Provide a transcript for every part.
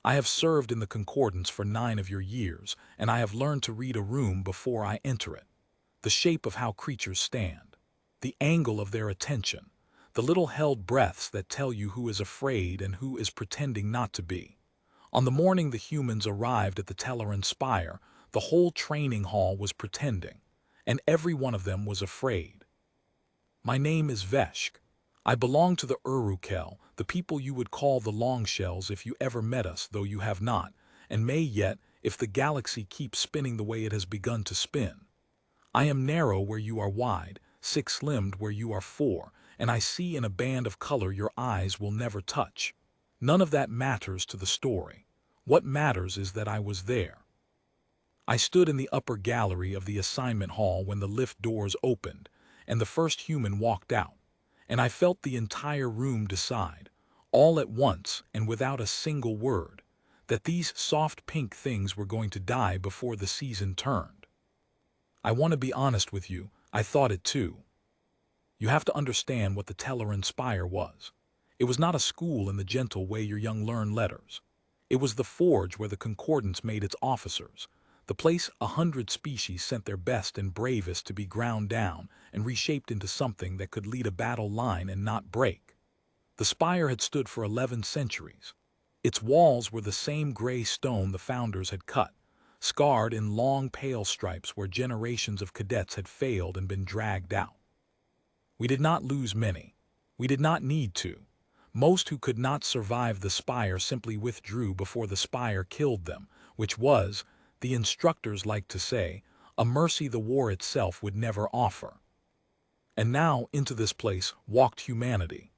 I have served in the concordance for 9 of your years, and I have learned to read a room before I enter it. The shape of how creatures stand, the angle of their attention, the little held breaths that tell you who is afraid and who is pretending not to be. On the morning the humans arrived at the Telleran Spire, the whole training hall was pretending, and every one of them was afraid. My name is Veshk. I belong to the Urukel, the people you would call the Longshells if you ever met us, though you have not, and may yet, if the galaxy keeps spinning the way it has begun to spin. I am narrow where you are wide, six-limbed where you are four, and I see in a band of color your eyes will never touch. None of that matters to the story. What matters is that I was there. I stood in the upper gallery of the assignment hall when the lift doors opened, and the first human walked out, and I felt the entire room decide, all at once and without a single word, that these soft pink things were going to die before the season turned. I want to be honest with you, I thought it too. You have to understand what the Telleran Spire was. It was not a school in the gentle way your young learn letters. It was the forge where the concordance made its officers, the place 100 species sent their best and bravest to be ground down and reshaped into something that could lead a battle line and not break. The spire had stood for 11 centuries. Its walls were the same gray stone the founders had cut, scarred in long pale stripes where generations of cadets had failed and been dragged out. We did not lose many. We did not need to. Most who could not survive the spire simply withdrew before the spire killed them, which was, the instructors liked to say, a mercy the war itself would never offer. And now into this place walked humanity.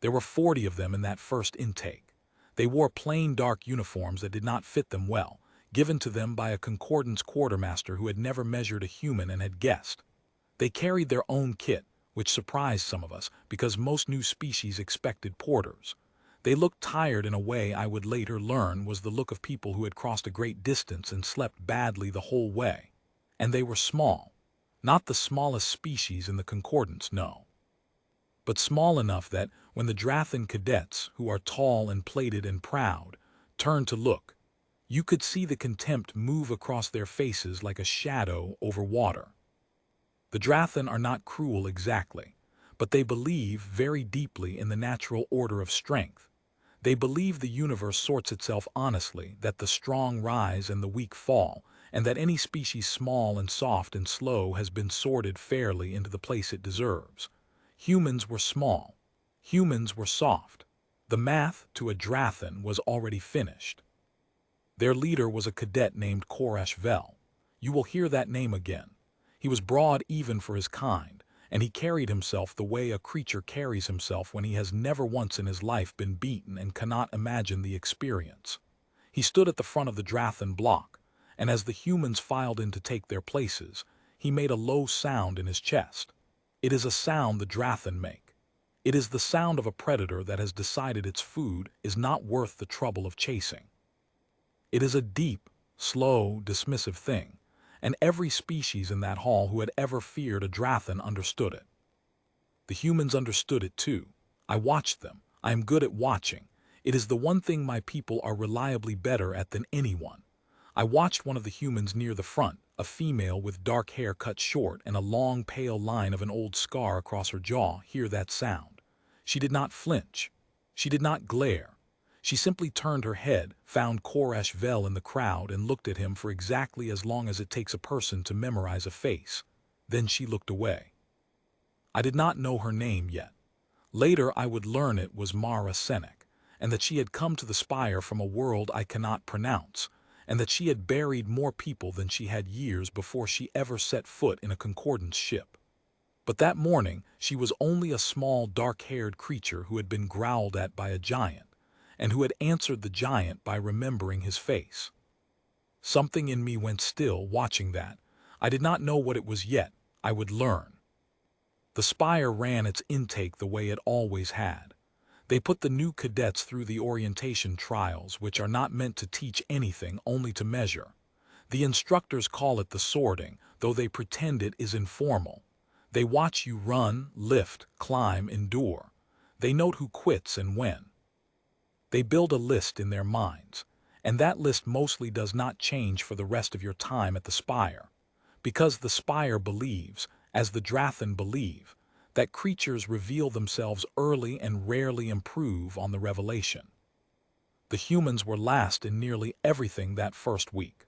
There were 40 of them in that first intake. They wore plain dark uniforms that did not fit them well, given to them by a concordance quartermaster who had never measured a human and had guessed. They carried their own kit, which surprised some of us because most new species expected porters. They looked tired in a way I would later learn was the look of people who had crossed a great distance and slept badly the whole way. And they were small. Not the smallest species in the concordance, no. But small enough that, when the Drathan cadets, who are tall and plated and proud, turned to look, you could see the contempt move across their faces like a shadow over water. The Drathan are not cruel exactly, but they believe very deeply in the natural order of strength. They believe the universe sorts itself honestly, that the strong rise and the weak fall, and that any species small and soft and slow has been sorted fairly into the place it deserves. Humans were small. Humans were soft. The math to a Drathan was already finished. Their leader was a cadet named Koresh Vel. You will hear that name again. He was broad even for his kind, and he carried himself the way a creature carries himself when he has never once in his life been beaten and cannot imagine the experience. He stood at the front of the Drathan block, and as the humans filed in to take their places, he made a low sound in his chest. It is a sound the Drathan make. It is the sound of a predator that has decided its food is not worth the trouble of chasing. It is a deep, slow, dismissive thing, and every species in that hall who had ever feared a Drathan understood it. The humans understood it too. I watched them. I am good at watching. It is the one thing my people are reliably better at than anyone. I watched one of the humans near the front, a female with dark hair cut short and a long pale line of an old scar across her jaw, hear that sound. She did not flinch. She did not glare. She simply turned her head, found Koresh Vel in the crowd, and looked at him for exactly as long as it takes a person to memorize a face. Then she looked away. I did not know her name yet. Later I would learn it was Mara Senek, and that she had come to the spire from a world I cannot pronounce, and that she had buried more people than she had years before she ever set foot in a concordance ship. But that morning she was only a small dark-haired creature who had been growled at by a giant, and who had answered the giant by remembering his face. Something in me went still watching that. I did not know what it was yet. I would learn. The spire ran its intake the way it always had. They put the new cadets through the orientation trials, which are not meant to teach anything, only to measure. The instructors call it the sorting, though they pretend it is informal. They watch you run, lift, climb, endure. They note who quits and when. They build a list in their minds, and that list mostly does not change for the rest of your time at the spire, because the spire believes, as the Drathan believe, that creatures reveal themselves early and rarely improve on the revelation. The humans were last in nearly everything that first week.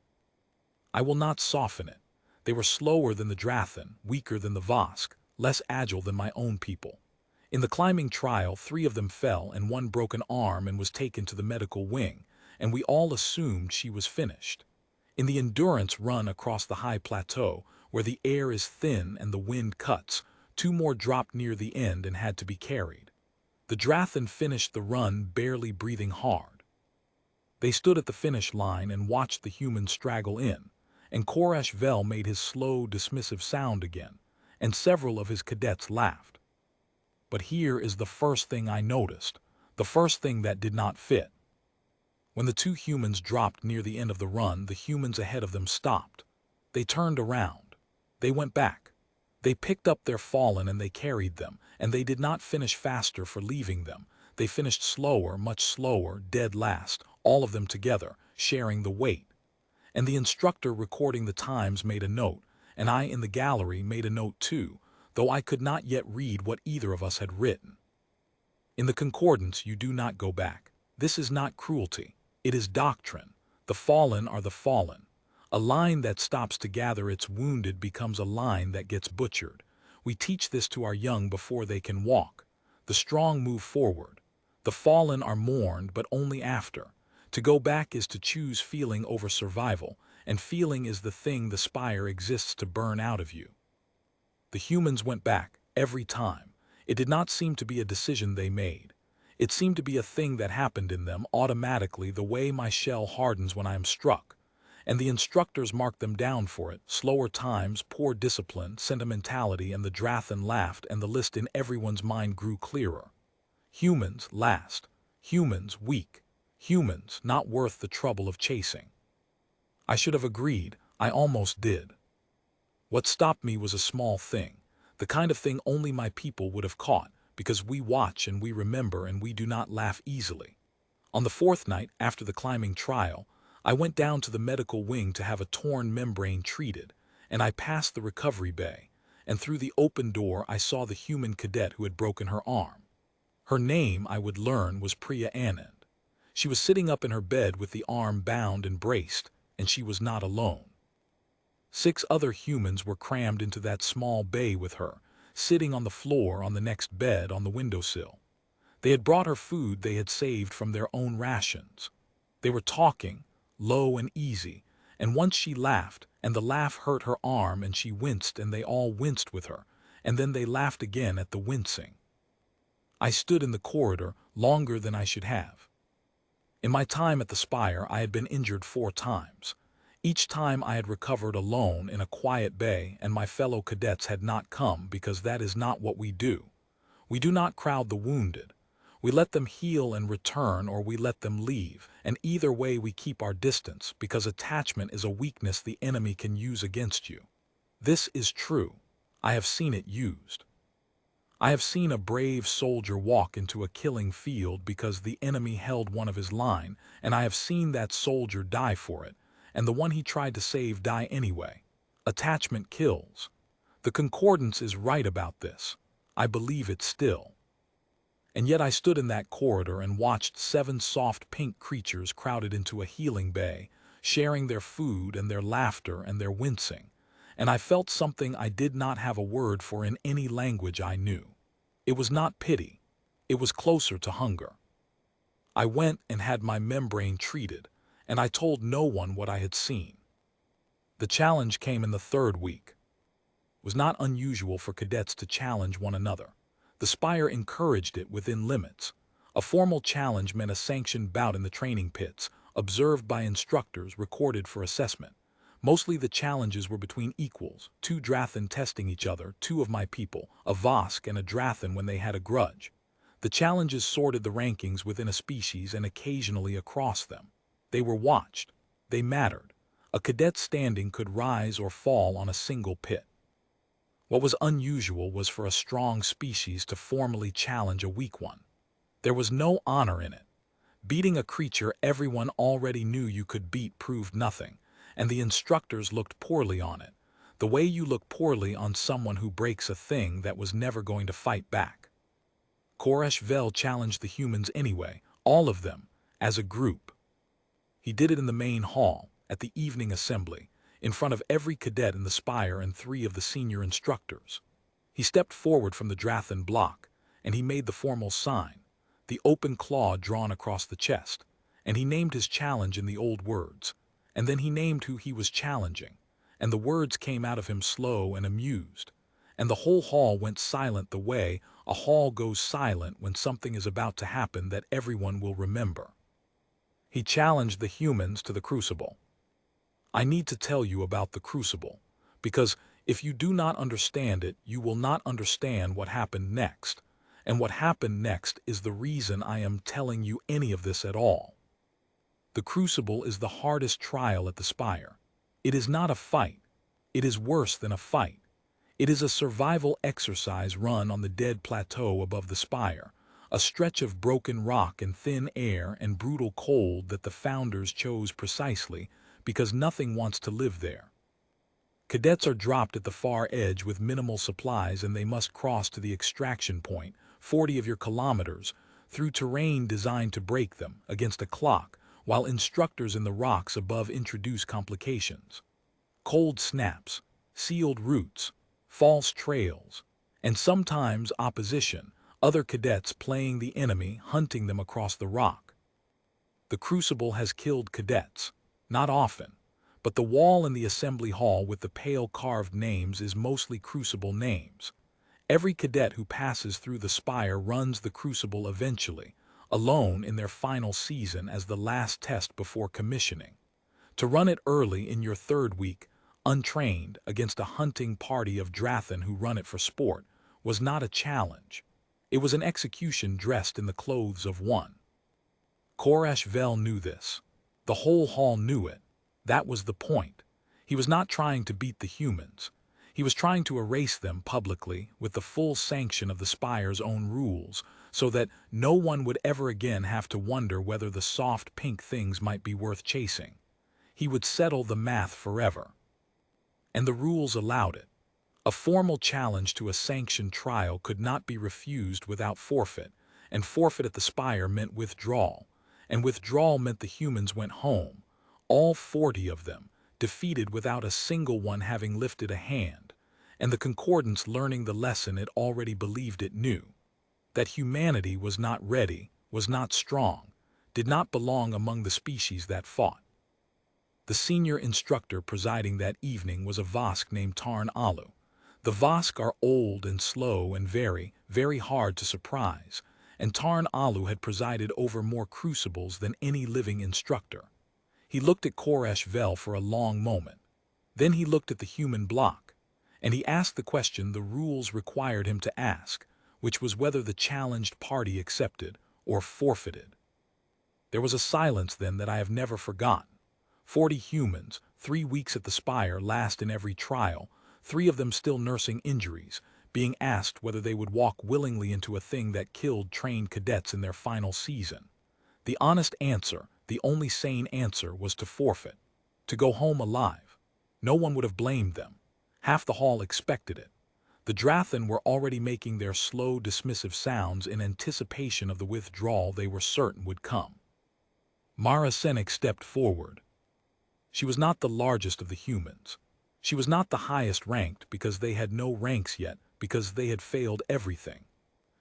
I will not soften it. They were slower than the Drathan, weaker than the Vosk, less agile than my own people. In the climbing trial, 3 of them fell and 1 broke an arm and was taken to the medical wing, and we all assumed she was finished. In the endurance run across the high plateau, where the air is thin and the wind cuts, 2 more dropped near the end and had to be carried. The Drathan finished the run barely breathing hard. They stood at the finish line and watched the humans straggle in, and Koresh Vel made his slow, dismissive sound again, and several of his cadets laughed. But here is the first thing I noticed, the first thing that did not fit. When the 2 humans dropped near the end of the run, the humans ahead of them stopped. They turned around. They went back. They picked up their fallen and they carried them, and they did not finish faster for leaving them. They finished slower, much slower, dead last, all of them together, sharing the weight. And the instructor recording the times made a note, and I in the gallery made a note too, though I could not yet read what either of us had written. In the concordance you do not go back. This is not cruelty. It is doctrine. The fallen are the fallen. A line that stops to gather its wounded becomes a line that gets butchered. We teach this to our young before they can walk. The strong move forward. The fallen are mourned, but only after. To go back is to choose feeling over survival, and feeling is the thing the spire exists to burn out of you. The humans went back, every time. It did not seem to be a decision they made. It seemed to be a thing that happened in them automatically, the way my shell hardens when I am struck. And the instructors marked them down for it: slower times, poor discipline, sentimentality, and the Drathan laughed, and the list in everyone's mind grew clearer. Humans last. Humans weak. Humans not worth the trouble of chasing. I should have agreed. I almost did. What stopped me was a small thing, the kind of thing only my people would have caught, because we watch and we remember and we do not laugh easily. On the 4th night, after the climbing trial, I went down to the medical wing to have a torn membrane treated, and I passed the recovery bay, and through the open door I saw the human cadet who had broken her arm. Her name, I would learn, was Priya Anand. She was sitting up in her bed with the arm bound and braced, and she was not alone. 6 other humans were crammed into that small bay with her, sitting on the floor on the next bed on the windowsill. They had brought her food they had saved from their own rations. They were talking, low and easy, and once she laughed, and the laugh hurt her arm and she winced and they all winced with her, and then they laughed again at the wincing. I stood in the corridor longer than I should have. In my time at the spire I had been injured 4 times. Each time I had recovered alone in a quiet bay, and my fellow cadets had not come, because that is not what we do. We do not crowd the wounded. We let them heal and return, or we let them leave, and either way we keep our distance, because attachment is a weakness the enemy can use against you. This is true. I have seen it used. I have seen a brave soldier walk into a killing field because the enemy held one of his line, and I have seen that soldier die for it, and the one he tried to save die anyway. Attachment kills. The concordance is right about this. I believe it still. And yet I stood in that corridor and watched 7 soft pink creatures crowded into a healing bay, sharing their food and their laughter and their wincing, and I felt something I did not have a word for in any language I knew. It was not pity. It was closer to hunger. I went and had my membrane treated, and I told no one what I had seen. The challenge came in the 3rd week. It was not unusual for cadets to challenge one another. The spire encouraged it within limits. A formal challenge meant a sanctioned bout in the training pits, observed by instructors, recorded for assessment. Mostly the challenges were between equals, 2 Drathan testing each other, 2 of my people, a Vosk and a Drathan when they had a grudge. The challenges sorted the rankings within a species and occasionally across them. They were watched. They mattered. A cadet's standing could rise or fall on a single pit. What was unusual was for a strong species to formally challenge a weak one. There was no honor in it. Beating a creature everyone already knew you could beat proved nothing, and the instructors looked poorly on it, the way you look poorly on someone who breaks a thing that was never going to fight back. Koresh Vel challenged the humans anyway, all of them, as a group. He did it in the main hall, at the evening assembly, in front of every cadet in the spire and 3 of the senior instructors. He stepped forward from the Drathan block, and he made the formal sign, the open claw drawn across the chest, and he named his challenge in the old words, and then he named who he was challenging, and the words came out of him slow and amused, and the whole hall went silent the way a hall goes silent when something is about to happen that everyone will remember. He challenged the humans to the crucible. I need to tell you about the crucible, because if you do not understand it, you will not understand what happened next, and what happened next is the reason I am telling you any of this at all. The crucible is the hardest trial at the spire. It is not a fight. It is worse than a fight. It is a survival exercise run on the dead plateau above the spire, a stretch of broken rock and thin air and brutal cold that the founders chose precisely because nothing wants to live there. Cadets are dropped at the far edge with minimal supplies and they must cross to the extraction point, 40 of your kilometers, through terrain designed to break them, against a clock, while instructors in the rocks above introduce complications. Cold snaps, sealed routes, false trails, and sometimes opposition, other cadets playing the enemy, hunting them across the rock. The crucible has killed cadets, not often, but the wall in the assembly hall with the pale carved names is mostly crucible names. Every cadet who passes through the spire runs the crucible eventually, alone in their final season as the last test before commissioning. To run it early in your 3rd week, untrained, against a hunting party of Drathan who run it for sport, was not a challenge. It was an execution dressed in the clothes of one. Koresh Vel knew this. The whole hall knew it. That was the point. He was not trying to beat the humans. He was trying to erase them publicly with the full sanction of the spire's own rules, so that no one would ever again have to wonder whether the soft pink things might be worth chasing. He would settle the math forever. And the rules allowed it. A formal challenge to a sanctioned trial could not be refused without forfeit, and forfeit at the spire meant withdrawal, and withdrawal meant the humans went home, all 40 of them, defeated without a single one having lifted a hand, and the concordance learning the lesson it already believed it knew, that humanity was not ready, was not strong, did not belong among the species that fought. The senior instructor presiding that evening was a Vosk named Tarn Alu. The Vosk are old and slow and very, very hard to surprise, and Tarn Alu had presided over more crucibles than any living instructor. He looked at Koresh Vel for a long moment. Then he looked at the human block, and he asked the question the rules required him to ask, which was whether the challenged party accepted or forfeited. There was a silence then that I have never forgotten. 40 humans, 3 weeks at the spire, last in every trial, 3 of them still nursing injuries, being asked whether they would walk willingly into a thing that killed trained cadets in their final season. The honest answer, the only sane answer, was to forfeit, to go home alive. No one would have blamed them. Half the hall expected it. The Drathan were already making their slow, dismissive sounds in anticipation of the withdrawal they were certain would come. Mara Senik stepped forward. She was not the largest of the humans. She was not the highest ranked because they had no ranks yet, because they had failed everything.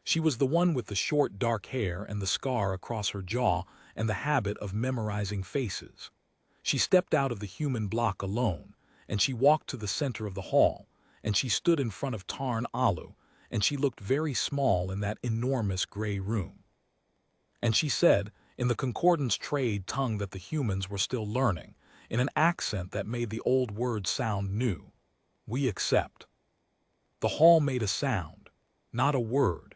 She was the one with the short dark hair and the scar across her jaw and the habit of memorizing faces. She stepped out of the human block alone, and she walked to the center of the hall, and she stood in front of Tarn Alu, and she looked very small in that enormous gray room. And she said, in the concordance trade tongue that the humans were still learning, in an accent that made the old words sound new, "We accept." The hall made a sound, not a word,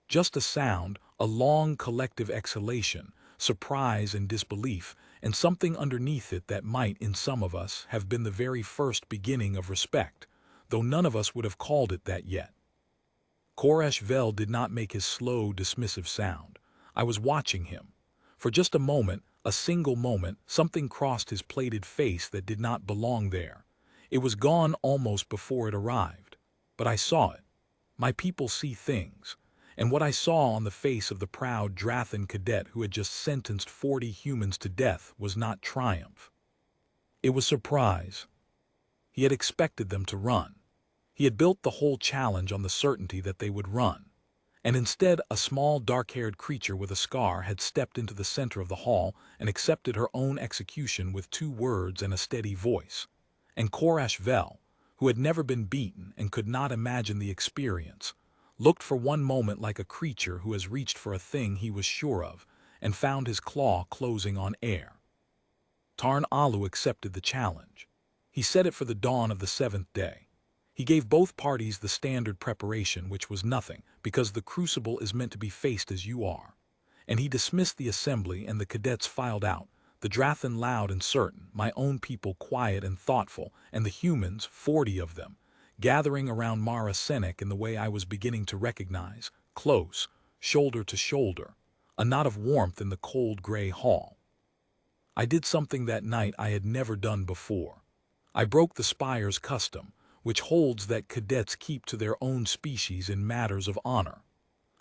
just a sound, a long collective exhalation, surprise and disbelief, and something underneath it that might, in some of us, have been the very first beginning of respect, though none of us would have called it that yet. Koresh Vel did not make his slow, dismissive sound. I was watching him. For just a moment, a single moment, something crossed his plated face that did not belong there. It was gone almost before it arrived. But I saw it. My people see things. And what I saw on the face of the proud Drathan cadet who had just sentenced 40 humans to death was not triumph. It was surprise. He had expected them to run. He had built the whole challenge on the certainty that they would run. And instead, a small dark-haired creature with a scar had stepped into the center of the hall and accepted her own execution with 2 words and a steady voice. And Korash Vel, who had never been beaten and could not imagine the experience, looked for one moment like a creature who has reached for a thing he was sure of and found his claw closing on air. Tarn Alu accepted the challenge. He set it for the dawn of the 7th day. He gave both parties the standard preparation, which was nothing, because the crucible is meant to be faced as you are. And he dismissed the assembly, and the cadets filed out, the Drathan loud and certain, my own people quiet and thoughtful, and the humans, 40 of them, gathering around Mara Senek in the way I was beginning to recognize, close, shoulder to shoulder, a knot of warmth in the cold gray hall. I did something that night I had never done before. I broke the Spire's custom, which holds that cadets keep to their own species in matters of honor.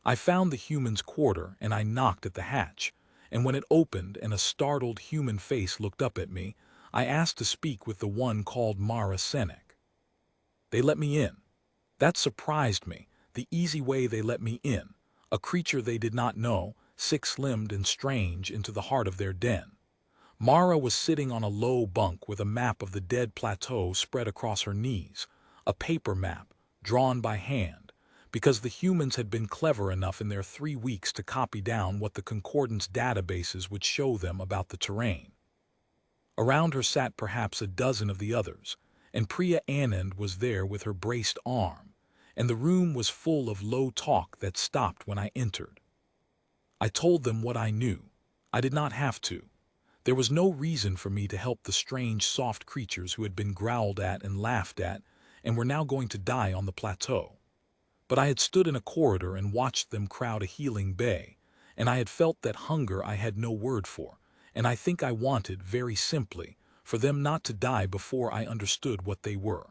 I found the human's quarter and I knocked at the hatch, and when it opened and a startled human face looked up at me, I asked to speak with the one called Mara Senek. They let me in. That surprised me, the easy way they let me in, a creature they did not know, 6-limbed and strange, into the heart of their den. Mara was sitting on a low bunk with a map of the dead plateau spread across her knees, a paper map, drawn by hand, because the humans had been clever enough in their 3 weeks to copy down what the Concordance databases would show them about the terrain. Around her sat perhaps a dozen of the others, and Priya Anand was there with her braced arm, and the room was full of low talk that stopped when I entered. I told them what I knew. I did not have to. There was no reason for me to help the strange soft creatures who had been growled at and laughed at and were now going to die on the plateau. But I had stood in a corridor and watched them crowd a healing bay, and I had felt that hunger I had no word for, and I think I wanted, very simply, for them not to die before I understood what they were.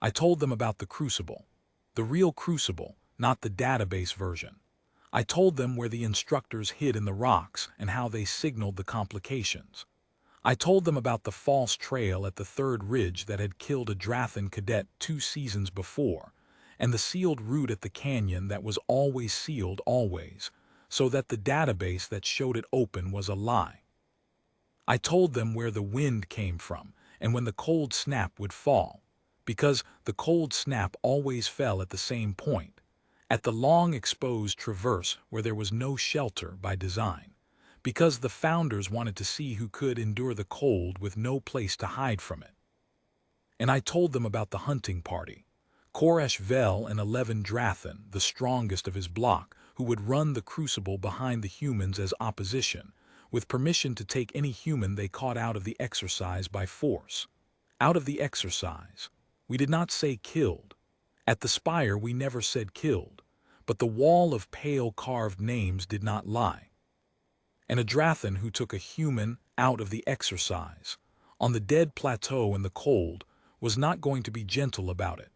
I told them about the crucible, the real crucible, not the database version. I told them where the instructors hid in the rocks and how they signaled the complications. I told them about the false trail at the 3rd ridge that had killed a Drathan cadet 2 seasons before, and the sealed route at the canyon that was always sealed always, so that the database that showed it open was a lie. I told them where the wind came from and when the cold snap would fall, because the cold snap always fell at the same point, at the long exposed traverse where there was no shelter by design, because the founders wanted to see who could endure the cold with no place to hide from it. And I told them about the hunting party, Korash Vel and 11 Drathan, the strongest of his block, who would run the crucible behind the humans as opposition, with permission to take any human they caught out of the exercise by force. Out of the exercise. We did not say killed. At the spire we never said killed, but the wall of pale carved names did not lie. And a Drathan who took a human out of the exercise, on the dead plateau in the cold, was not going to be gentle about it.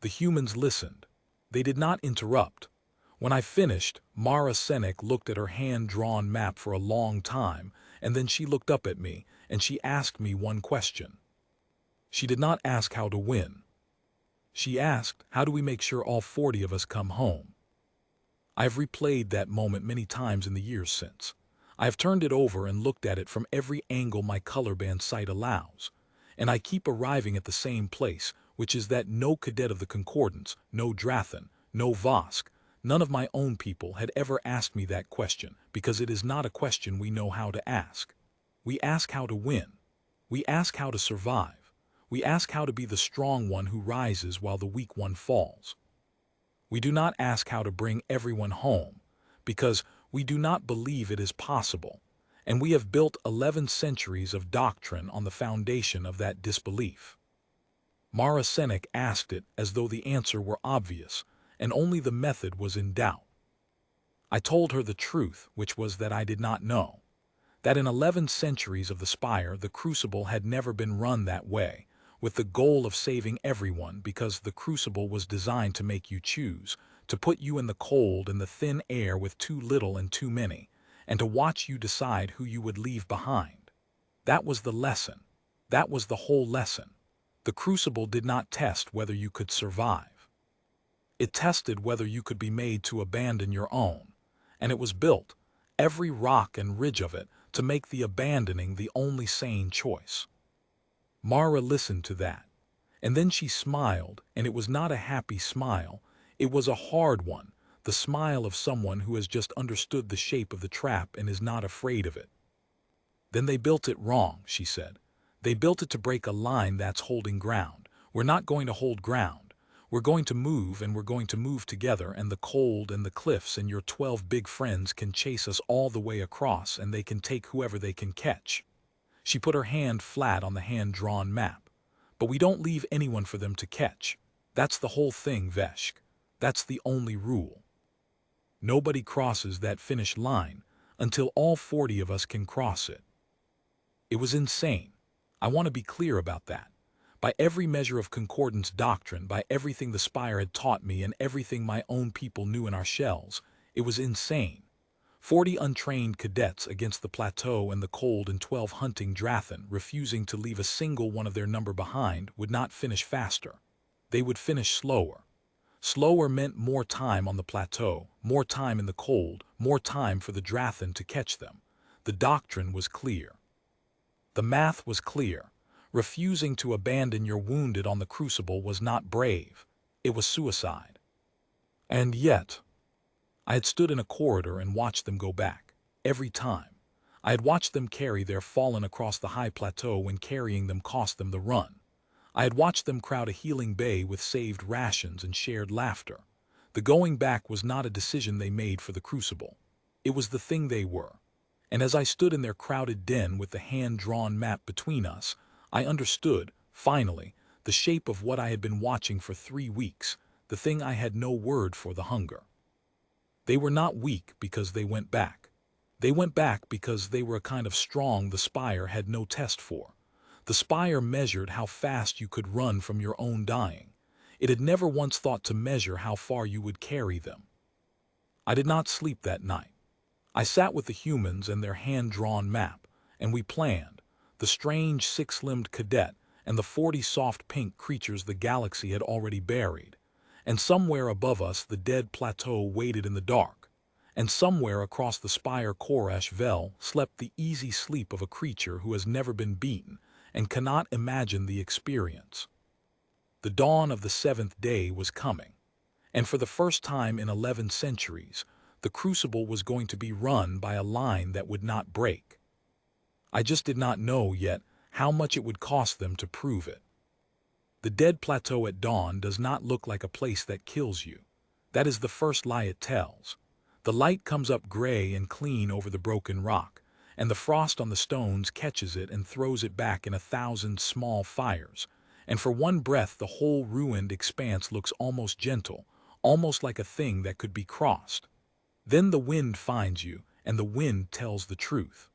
The humans listened. They did not interrupt. When I finished, Mara Senek looked at her hand-drawn map for a long time, and then she looked up at me, and she asked me one question. She did not ask how to win. She asked, how do we make sure all 40 of us come home? I have replayed that moment many times in the years since. I have turned it over and looked at it from every angle my color band sight allows, and I keep arriving at the same place, which is that no cadet of the Concordance, no Drathan, no Vosk, none of my own people had ever asked me that question, because it is not a question we know how to ask. We ask how to win. We ask how to survive. We ask how to be the strong one who rises while the weak one falls. We do not ask how to bring everyone home, because we do not believe it is possible, and we have built 11 centuries of doctrine on the foundation of that disbelief. Mara Senek asked it as though the answer were obvious, and only the method was in doubt. I told her the truth, which was that I did not know. That in 11 centuries of the Spire, the Crucible had never been run that way, with the goal of saving everyone, because the Crucible was designed to make you choose, to put you in the cold and the thin air with too little and too many, and to watch you decide who you would leave behind. That was the lesson. That was the whole lesson. The Crucible did not test whether you could survive. It tested whether you could be made to abandon your own, and it was built, every rock and ridge of it, to make the abandoning the only sane choice. Mara listened to that, and then she smiled, and it was not a happy smile, it was a hard one, the smile of someone who has just understood the shape of the trap and is not afraid of it. Then they built it wrong, she said. They built it to break a line that's holding ground. We're not going to hold ground. We're going to move, and we're going to move together, and the cold and the cliffs and your 12 big friends can chase us all the way across, and they can take whoever they can catch. She put her hand flat on the hand-drawn map. But we don't leave anyone for them to catch. That's the whole thing, Veshk. That's the only rule. Nobody crosses that finish line until all 40 of us can cross it. It was insane. I want to be clear about that. By every measure of concordance doctrine, by everything the Spire had taught me and everything my own people knew in our shells, it was insane. 40 untrained cadets against the plateau and the cold, and 12 hunting Drathan, refusing to leave a single one of their number behind, would not finish faster. They would finish slower. Slower meant more time on the plateau, more time in the cold, more time for the Drathan to catch them. The doctrine was clear. The math was clear. Refusing to abandon your wounded on the Crucible was not brave. It was suicide. And yet, I had stood in a corridor and watched them go back. Every time. I had watched them carry their fallen across the high plateau when carrying them cost them the run. I had watched them crowd a healing bay with saved rations and shared laughter. The going back was not a decision they made for the Crucible. It was the thing they were. And as I stood in their crowded den with the hand-drawn map between us, I understood, finally, the shape of what I had been watching for 3 weeks, the thing I had no word for: the hunger. They were not weak because they went back. They went back because they were a kind of strong the Spire had no test for. The Spire measured how fast you could run from your own dying. It had never once thought to measure how far you would carry them. I did not sleep that night. I sat with the humans and their hand-drawn map, and we planned, the strange 6-limbed cadet and the 40 soft pink creatures the galaxy had already buried. And somewhere above us the dead plateau waited in the dark, and somewhere across the Spire Koresh Vel slept the easy sleep of a creature who has never been beaten and cannot imagine the experience. The dawn of the 7th day was coming, and for the first time in 11 centuries, the Crucible was going to be run by a line that would not break. I just did not know yet how much it would cost them to prove it. The dead plateau at dawn does not look like a place that kills you. That is the first lie it tells. The light comes up gray and clean over the broken rock, and the frost on the stones catches it and throws it back in 1,000 small fires, and for one breath the whole ruined expanse looks almost gentle, almost like a thing that could be crossed. Then the wind finds you, and the wind tells the truth.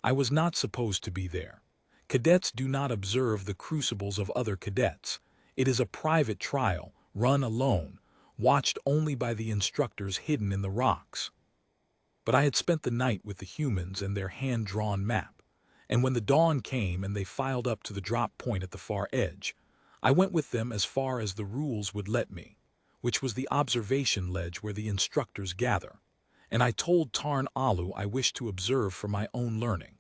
I was not supposed to be there. Cadets do not observe the crucibles of other cadets. It is a private trial, run alone, watched only by the instructors hidden in the rocks. But I had spent the night with the humans and their hand-drawn map, and when the dawn came and they filed up to the drop point at the far edge, I went with them as far as the rules would let me, which was the observation ledge where the instructors gather, and I told Tarn Alu I wished to observe for my own learning.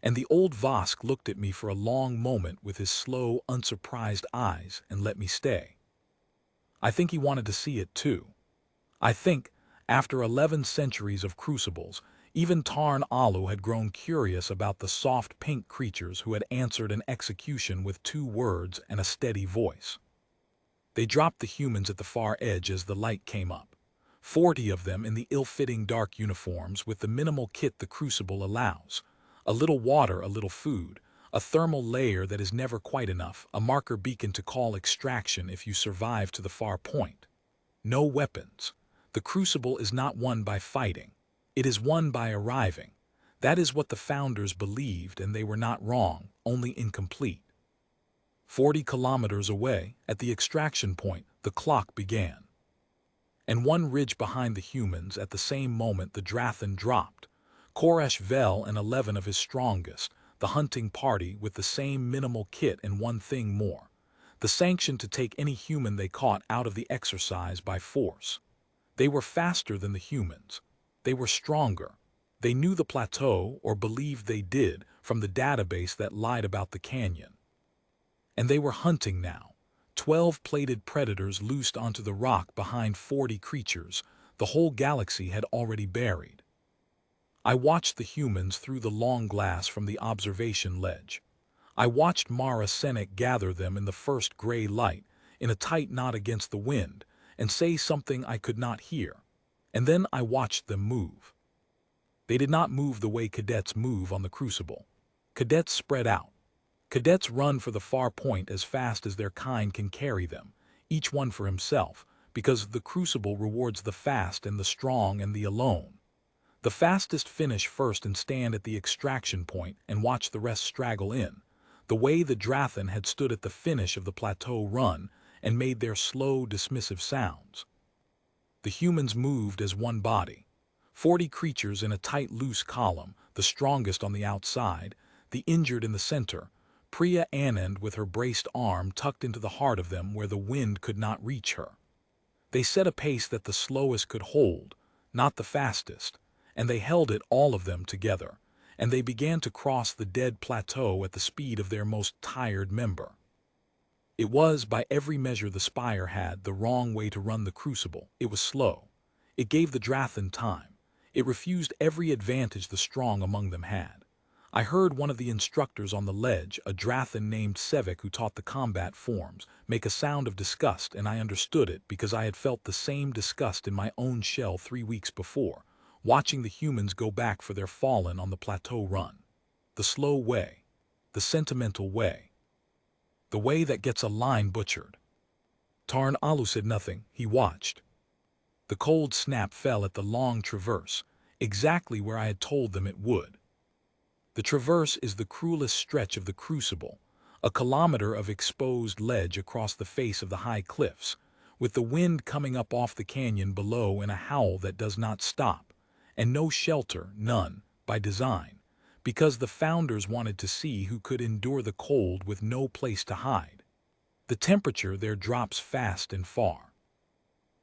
And the old Vosk looked at me for a long moment with his slow, unsurprised eyes and let me stay. I think he wanted to see it too. I think, after 11 centuries of crucibles, even Tarn Alu had grown curious about the soft pink creatures who had answered an execution with 2 words and a steady voice. They dropped the humans at the far edge as the light came up. 40 of them in the ill-fitting dark uniforms with the minimal kit the crucible allows. A little water, a little food, a thermal layer that is never quite enough, a marker beacon to call extraction if you survive to the far point. No weapons. The crucible is not won by fighting. It is won by arriving. That is what the founders believed, and they were not wrong, only incomplete. 40 kilometers away, at the extraction point, the clock began. And one ridge behind the humans, at the same moment the Drathan dropped. Koresh Vel and 11 of his strongest, the hunting party with the same minimal kit and one thing more. The sanction to take any human they caught out of the exercise by force. They were faster than the humans. They were stronger. They knew the plateau, or believed they did, from the database that lied about the canyon. And they were hunting now. 12 plated predators loosed onto the rock behind 40 creatures the whole galaxy had already buried. I watched the humans through the long glass from the observation ledge. I watched Mara Senek gather them in the first gray light, in a tight knot against the wind, and say something I could not hear. And then I watched them move. They did not move the way cadets move on the crucible. Cadets spread out. Cadets run for the far point as fast as their kind can carry them, each one for himself, because the crucible rewards the fast and the strong and the alone. The fastest finish first and stand at the extraction point and watch the rest straggle in, the way the Drathan had stood at the finish of the plateau run and made their slow, dismissive sounds. The humans moved as one body. 40 creatures in a tight, loose column, the strongest on the outside, the injured in the center, Priya Anand with her braced arm tucked into the heart of them where the wind could not reach her. They set a pace that the slowest could hold, not the fastest, and they held it, all of them together, and they began to cross the dead plateau at the speed of their most tired member. It was, by every measure the Spire had, the wrong way to run the crucible. It was slow. It gave the Drathan time. It refused every advantage the strong among them had. I heard one of the instructors on the ledge, a Drathan named Sevek who taught the combat forms, make a sound of disgust, and I understood it because I had felt the same disgust in my own shell 3 weeks before, watching the humans go back for their fallen on the plateau run. The slow way. The sentimental way. The way that gets a line butchered. Tarn Alu said nothing. He watched. The cold snap fell at the long traverse, exactly where I had told them it would. The traverse is the cruelest stretch of the crucible, a kilometer of exposed ledge across the face of the high cliffs, with the wind coming up off the canyon below in a howl that does not stop, and no shelter, none, by design, because the founders wanted to see who could endure the cold with no place to hide. The temperature there drops fast and far.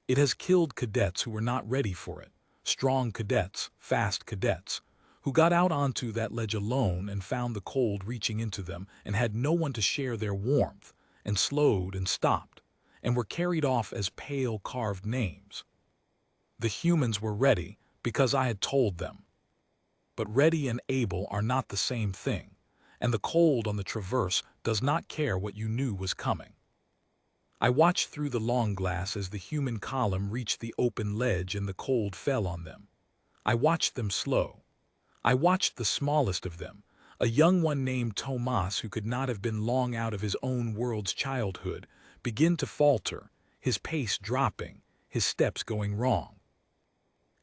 It has killed cadets who were not ready for it, strong cadets, fast cadets, who got out onto that ledge alone and found the cold reaching into them and had no one to share their warmth, and slowed and stopped, and were carried off as pale carved names. The humans were ready because I had told them. But ready and able are not the same thing, and the cold on the traverse does not care what you knew was coming. I watched through the long glass as the human column reached the open ledge and the cold fell on them. I watched them slow. I watched the smallest of them, a young one named Tomas who could not have been long out of his own world's childhood, begin to falter, his pace dropping, his steps going wrong.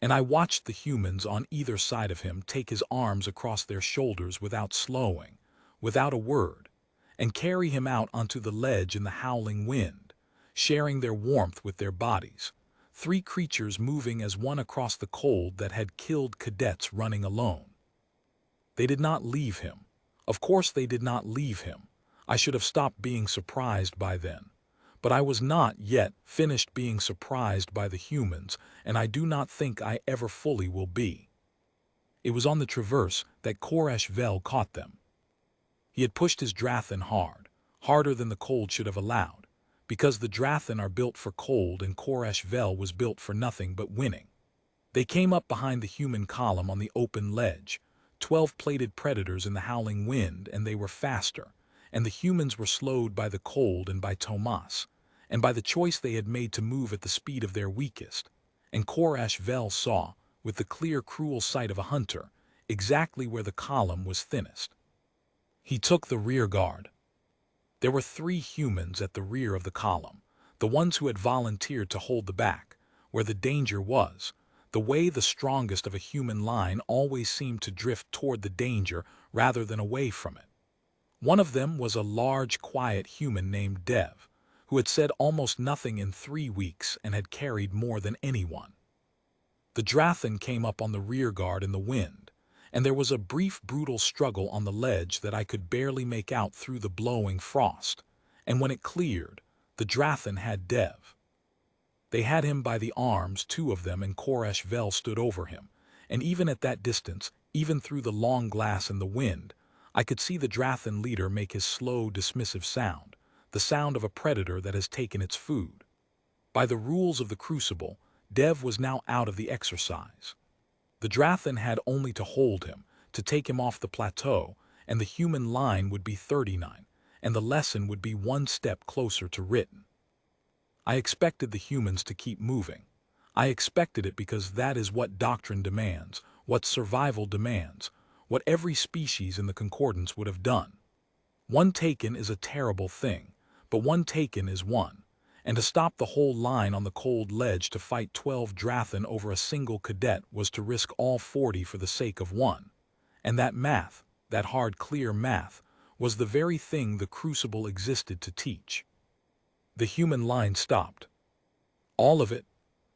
And I watched the humans on either side of him take his arms across their shoulders without slowing, without a word, and carry him out onto the ledge in the howling wind, sharing their warmth with their bodies, 3 creatures moving as one across the cold that had killed cadets running alone. They did not leave him. Of course they did not leave him. I should have stopped being surprised by then. But I was not yet finished being surprised by the humans, and I do not think I ever fully will be. It was on the traverse that Koresh Vel caught them. He had pushed his Drathan hard, harder than the cold should have allowed, because the Drathan are built for cold and Koresh Vel was built for nothing but winning. They came up behind the human column on the open ledge, 12 plated predators in the howling wind, and they were faster, and the humans were slowed by the cold and by Tomas, and by the choice they had made to move at the speed of their weakest. And Koresh Vel saw, with the clear, cruel sight of a hunter, exactly where the column was thinnest. He took the rear guard. There were 3 humans at the rear of the column, the ones who had volunteered to hold the back, where the danger was, the way the strongest of a human line always seemed to drift toward the danger rather than away from it. One of them was a large, quiet human named Dev, who had said almost nothing in 3 weeks and had carried more than anyone. The Drathan came up on the rear guard in the wind, and there was a brief, brutal struggle on the ledge that I could barely make out through the blowing frost, and when it cleared, the Drathan had Dev. They had him by the arms, 2 of them, and Koresh Vel stood over him, and even at that distance, even through the long glass and the wind, I could see the Drathan leader make his slow, dismissive sound, the sound of a predator that has taken its food. By the rules of the Crucible, Dev was now out of the exercise. The Drathan had only to hold him, to take him off the plateau, and the human line would be 39, and the lesson would be 1 step closer to written. I expected the humans to keep moving. I expected it because that is what doctrine demands, what survival demands, what every species in the Concordance would have done. 1 taken is a terrible thing, but 1 taken is 1. And to stop the whole line on the cold ledge to fight 12 Drathan over a single cadet was to risk all 40 for the sake of 1. And that math, that hard, clear math, was the very thing the Crucible existed to teach. The human line stopped. All of it,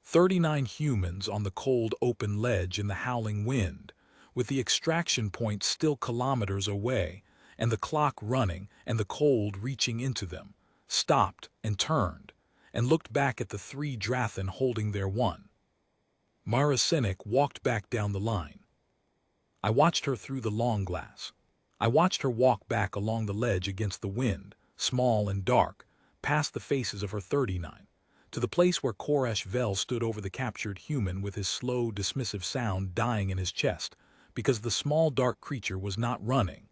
39 humans on the cold, open ledge in the howling wind, with the extraction point still kilometers away, and the clock running and the cold reaching into them, stopped and turned, and looked back at the 3 Drathan holding their 1. Mara Sinek walked back down the line. I watched her through the long glass. I watched her walk back along the ledge against the wind, small and dark, past the faces of her 39, to the place where Koresh Vel stood over the captured human with his slow, dismissive sound dying in his chest, because the small, dark creature was not running.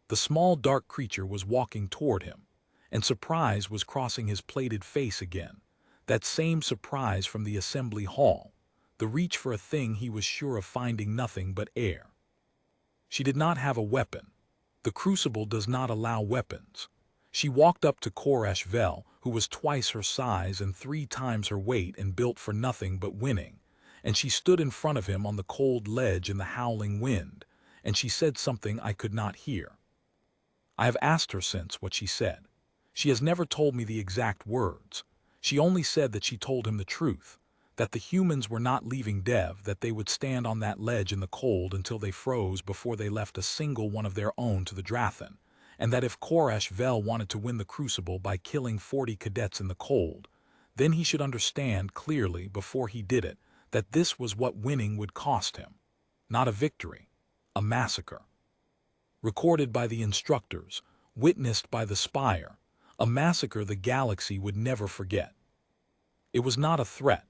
The small, dark creature was walking toward him, and surprise was crossing his plated face again, that same surprise from the assembly hall, the reach for a thing he was sure of finding nothing but air. She did not have a weapon. The Crucible does not allow weapons. She walked up to Koresh Vel, who was twice her size and 3 times her weight and built for nothing but winning, and she stood in front of him on the cold ledge in the howling wind, and she said something I could not hear. I have asked her since what she said. She has never told me the exact words. She only said that she told him the truth, that the humans were not leaving Dev, that they would stand on that ledge in the cold until they froze before they left a single one of their own to the Drathan, and that if Koresh Vel wanted to win the Crucible by killing 40 cadets in the cold, then he should understand clearly before he did it that this was what winning would cost him. Not a victory, a massacre. Recorded by the instructors, witnessed by the Spire, a massacre the galaxy would never forget. It was not a threat.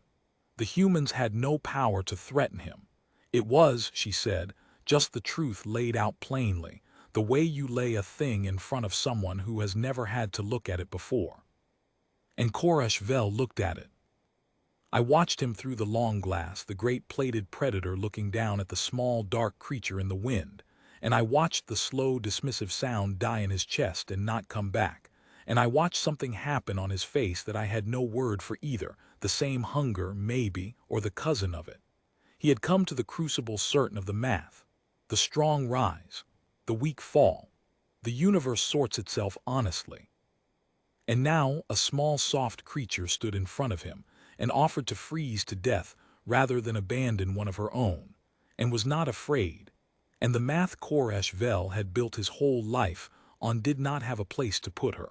The humans had no power to threaten him. It was, she said, just the truth laid out plainly, the way you lay a thing in front of someone who has never had to look at it before. And Koresh Vel looked at it. I watched him through the long glass, the great plated predator looking down at the small, dark creature in the wind, and I watched the slow, dismissive sound die in his chest and not come back, and I watched something happen on his face that I had no word for either, the same hunger, maybe, or the cousin of it. He had come to the Crucible certain of the math, the strong rise, the weak fall. The universe sorts itself honestly. And now a small, soft creature stood in front of him and offered to freeze to death rather than abandon one of her own, and was not afraid. And the math Koresh Vel had built his whole life on did not have a place to put her.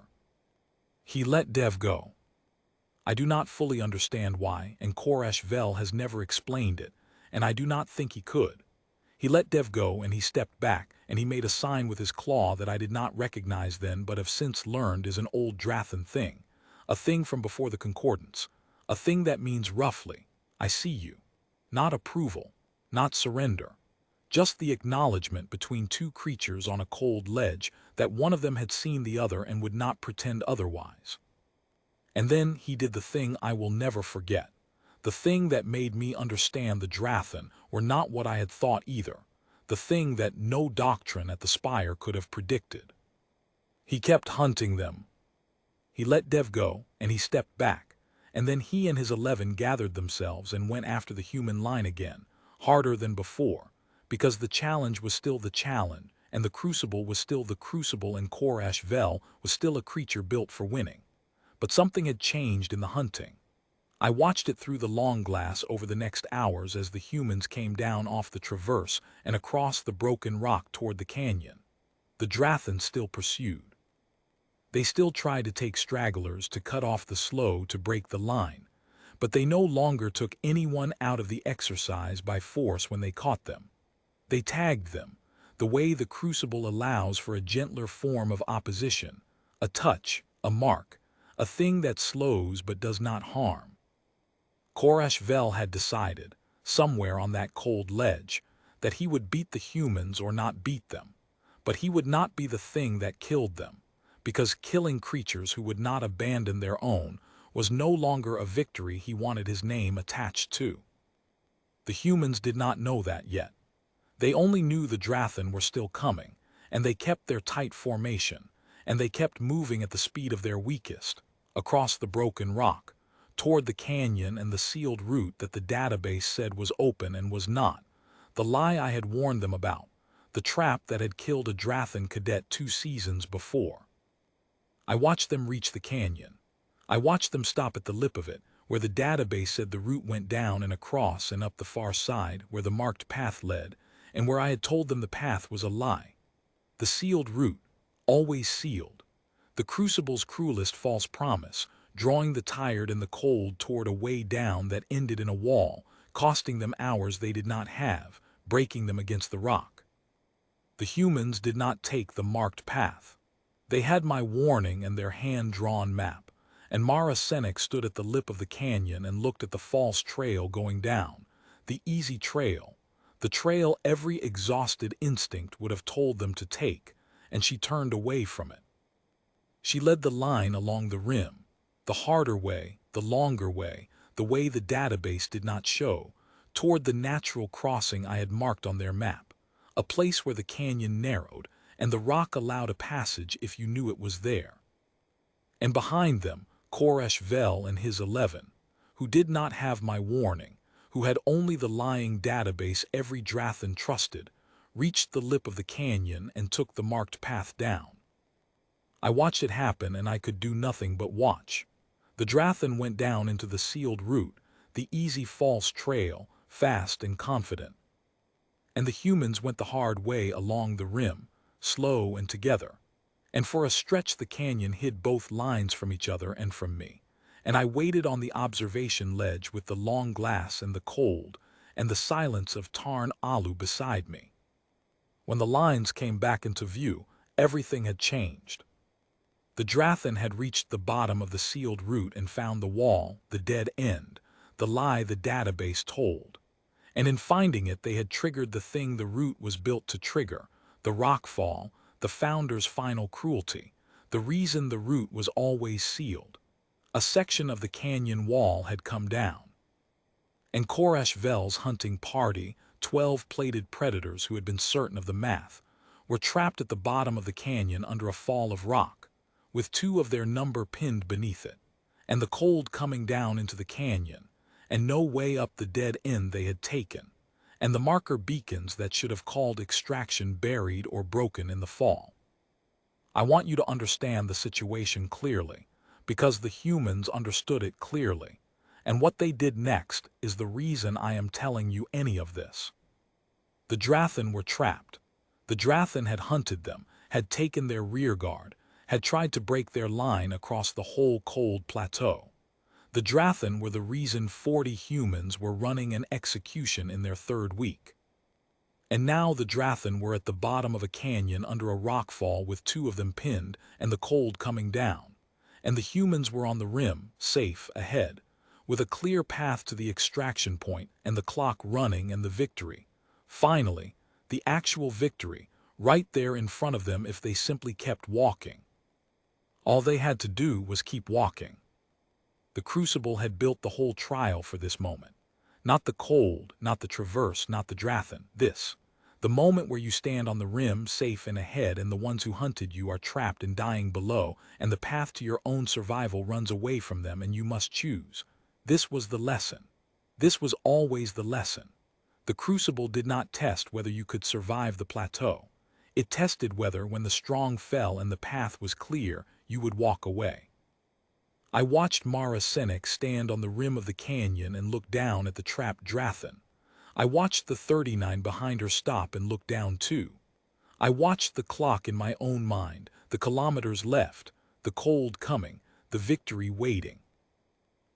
He let Dev go. I do not fully understand why, and Koresh Vel has never explained it, and I do not think he could. He let Dev go and he stepped back, and he made a sign with his claw that I did not recognize then but have since learned is an old Drathan thing, a thing from before the Concordance, a thing that means roughly, I see you. Not approval, not surrender. Just the acknowledgement between 2 creatures on a cold ledge that one of them had seen the other and would not pretend otherwise. And then he did the thing I will never forget, the thing that made me understand the Drathan were not what I had thought either, the thing that no doctrine at the Spire could have predicted. He kept hunting them. He let Dev go, and he stepped back, and then he and his 11 gathered themselves and went after the human line again, harder than before, because the challenge was still the challenge, and the crucible was still the crucible, and Korash Vel was still a creature built for winning. But something had changed in the hunting. I watched it through the long glass over the next hours as the humans came down off the traverse and across the broken rock toward the canyon. The Drathan still pursued. They still tried to take stragglers to cut off the slow to break the line, but they no longer took anyone out of the exercise by force when they caught them. They tagged them, the way the crucible allows for a gentler form of opposition, a touch, a mark, a thing that slows but does not harm. Korash Vel had decided, somewhere on that cold ledge, that he would beat the humans or not beat them, but he would not be the thing that killed them, because killing creatures who would not abandon their own was no longer a victory he wanted his name attached to. The humans did not know that yet. They only knew the Drathan were still coming, and they kept their tight formation, and they kept moving at the speed of their weakest, across the broken rock, toward the canyon and the sealed route that the database said was open and was not, the lie I had warned them about, the trap that had killed a Drathan cadet 2 seasons before. I watched them reach the canyon. I watched them stop at the lip of it, where the database said the route went down and across and up the far side where the marked path led, and where I had told them the path was a lie. The sealed route, always sealed. The crucible's cruelest false promise, drawing the tired and the cold toward a way down that ended in a wall, costing them hours they did not have, breaking them against the rock. The humans did not take the marked path. They had my warning and their hand-drawn map, and Mara Senek stood at the lip of the canyon and looked at the false trail going down, the easy trail, the trail every exhausted instinct would have told them to take, and she turned away from it. She led the line along the rim, the harder way, the longer way, the way the database did not show, toward the natural crossing I had marked on their map, a place where the canyon narrowed, and the rock allowed a passage if you knew it was there. And behind them, Korash Vel and his 11, who did not have my warning, who had only the lying database every Drathan trusted, reached the lip of the canyon and took the marked path down. I watched it happen, and I could do nothing but watch. The Drathan went down into the sealed route, the easy false trail, fast and confident. And the humans went the hard way along the rim, slow and together. And for a stretch the canyon hid both lines from each other and from me, and I waited on the observation ledge with the long glass and the cold, and the silence of Tarn Alu beside me. When the lines came back into view, everything had changed. The Drathan had reached the bottom of the sealed route and found the wall, the dead end, the lie the database told. And in finding it they had triggered the thing the route was built to trigger, the rockfall, the founder's final cruelty, the reason the route was always sealed. A section of the canyon wall had come down. And Korash Vel's hunting party, 12 plated predators who had been certain of the math, were trapped at the bottom of the canyon under a fall of rock, with 2 of their number pinned beneath it, and the cold coming down into the canyon, and no way up the dead end they had taken, and the marker beacons that should have called extraction buried or broken in the fall. I want you to understand the situation clearly, because the humans understood it clearly, and what they did next is the reason I am telling you any of this. The Drathan were trapped. The Drathan had hunted them, had taken their rear guard, had tried to break their line across the whole cold plateau. The Drathan were the reason 40 humans were running an execution in their 3rd week. And now the Drathan were at the bottom of a canyon under a rockfall with 2 of them pinned and the cold coming down. And the humans were on the rim, safe, ahead, with a clear path to the extraction point and the clock running and the victory. Finally, the actual victory, right there in front of them if they simply kept walking. All they had to do was keep walking. The Crucible had built the whole trial for this moment. Not the cold, not the traverse, not the Drathan. This. The moment where you stand on the rim, safe and ahead, and the ones who hunted you are trapped and dying below, and the path to your own survival runs away from them and you must choose. This was the lesson. This was always the lesson. The crucible did not test whether you could survive the plateau. It tested whether, when the strong fell and the path was clear, you would walk away. I watched Mara Senek stand on the rim of the canyon and look down at the trapped Drathan. I watched the 39 behind her stop and look down too. I watched the clock in my own mind, the kilometers left, the cold coming, the victory waiting.